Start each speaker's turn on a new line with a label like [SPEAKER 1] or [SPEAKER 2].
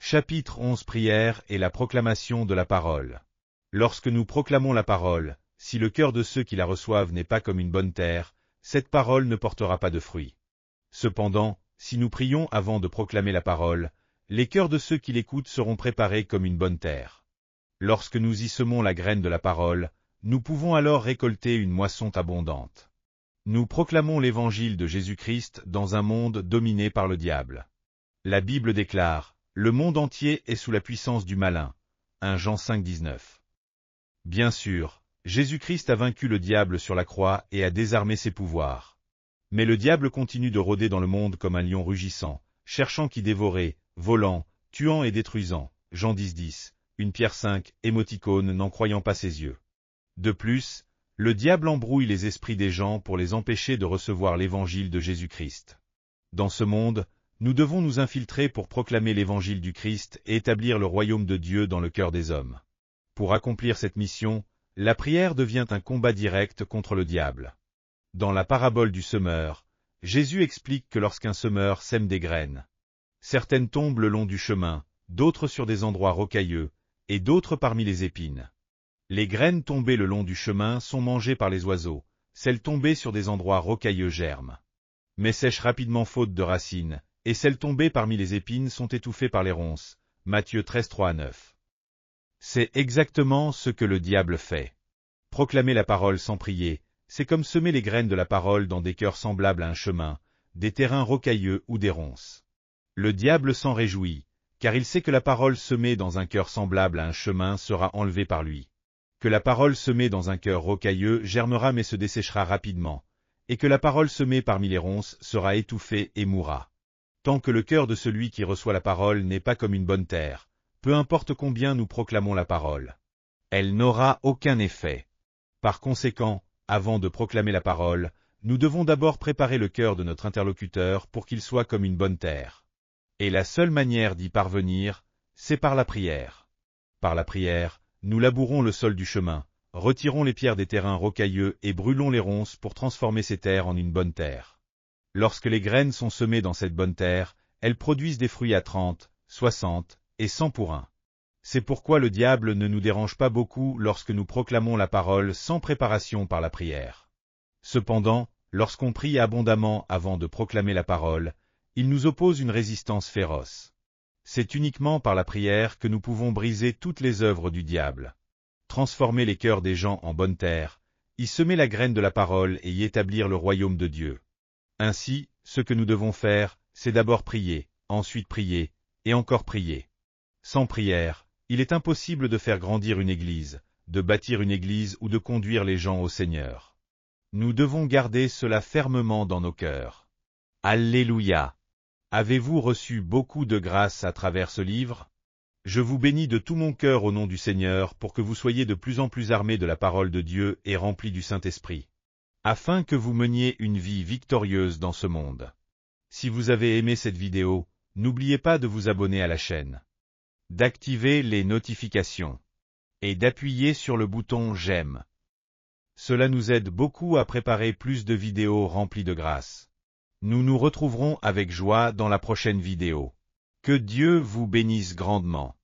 [SPEAKER 1] Chapitre 11 Prière et la proclamation de la parole. Lorsque nous proclamons la parole, si le cœur de ceux qui la reçoivent n'est pas comme une bonne terre, cette parole ne portera pas de fruits. Cependant, si nous prions avant de proclamer la parole, les cœurs de ceux qui l'écoutent seront préparés comme une bonne terre. Lorsque nous y semons la graine de la parole, nous pouvons alors récolter une moisson abondante. Nous proclamons l'évangile de Jésus-Christ dans un monde dominé par le diable. La Bible déclare: « Le monde entier est sous la puissance du malin » 1 Jean 5, 19. Bien sûr, Jésus-Christ a vaincu le diable sur la croix et a désarmé ses pouvoirs. Mais le diable continue de rôder dans le monde comme un lion rugissant, cherchant qui dévorer, volant, tuant et détruisant. Jean 10, 10, 1 Pierre 5, émoticône n'en croyant pas ses yeux. De plus, le diable embrouille les esprits des gens pour les empêcher de recevoir l'évangile de Jésus-Christ. Dans ce monde, nous devons nous infiltrer pour proclamer l'évangile du Christ et établir le royaume de Dieu dans le cœur des hommes. Pour accomplir cette mission, la prière devient un combat direct contre le diable. Dans la parabole du semeur, Jésus explique que lorsqu'un semeur sème des graines, certaines tombent le long du chemin, d'autres sur des endroits rocailleux, et d'autres parmi les épines. Les graines tombées le long du chemin sont mangées par les oiseaux, celles tombées sur des endroits rocailleux germent, mais sèchent rapidement faute de racines, et celles tombées parmi les épines sont étouffées par les ronces. Matthieu 13, 3 à 9. C'est exactement ce que le diable fait. Proclamer la parole sans prier, c'est comme semer les graines de la parole dans des cœurs semblables à un chemin, des terrains rocailleux ou des ronces. Le diable s'en réjouit, car il sait que la parole semée dans un cœur semblable à un chemin sera enlevée par lui, que la parole semée dans un cœur rocailleux germera mais se desséchera rapidement, et que la parole semée parmi les ronces sera étouffée et mourra. Tant que le cœur de celui qui reçoit la parole n'est pas comme une bonne terre, peu importe combien nous proclamons la parole, elle n'aura aucun effet. Par conséquent, avant de proclamer la parole, nous devons d'abord préparer le cœur de notre interlocuteur pour qu'il soit comme une bonne terre. Et la seule manière d'y parvenir, c'est par la prière. Par la prière, nous labourons le sol du chemin, retirons les pierres des terrains rocailleux et brûlons les ronces pour transformer ces terres en une bonne terre. Lorsque les graines sont semées dans cette bonne terre, elles produisent des fruits à 30, 60 et 100 pour 1. C'est pourquoi le diable ne nous dérange pas beaucoup lorsque nous proclamons la parole sans préparation par la prière. Cependant, lorsqu'on prie abondamment avant de proclamer la parole, il nous oppose une résistance féroce. C'est uniquement par la prière que nous pouvons briser toutes les œuvres du diable, transformer les cœurs des gens en bonne terre, y semer la graine de la parole et y établir le royaume de Dieu. Ainsi, ce que nous devons faire, c'est d'abord prier, ensuite prier, et encore prier. Sans prière, il est impossible de faire grandir une église, de bâtir une église ou de conduire les gens au Seigneur. Nous devons garder cela fermement dans nos cœurs. Alléluia! Avez-vous reçu beaucoup de grâce à travers ce livre? Je vous bénis de tout mon cœur au nom du Seigneur pour que vous soyez de plus en plus armés de la parole de Dieu et remplis du Saint-Esprit, afin que vous meniez une vie victorieuse dans ce monde. Si vous avez aimé cette vidéo, n'oubliez pas de vous abonner à la chaîne, d'activer les notifications et d'appuyer sur le bouton j'aime. Cela nous aide beaucoup à préparer plus de vidéos remplies de grâce. Nous nous retrouverons avec joie dans la prochaine vidéo. Que Dieu vous bénisse grandement.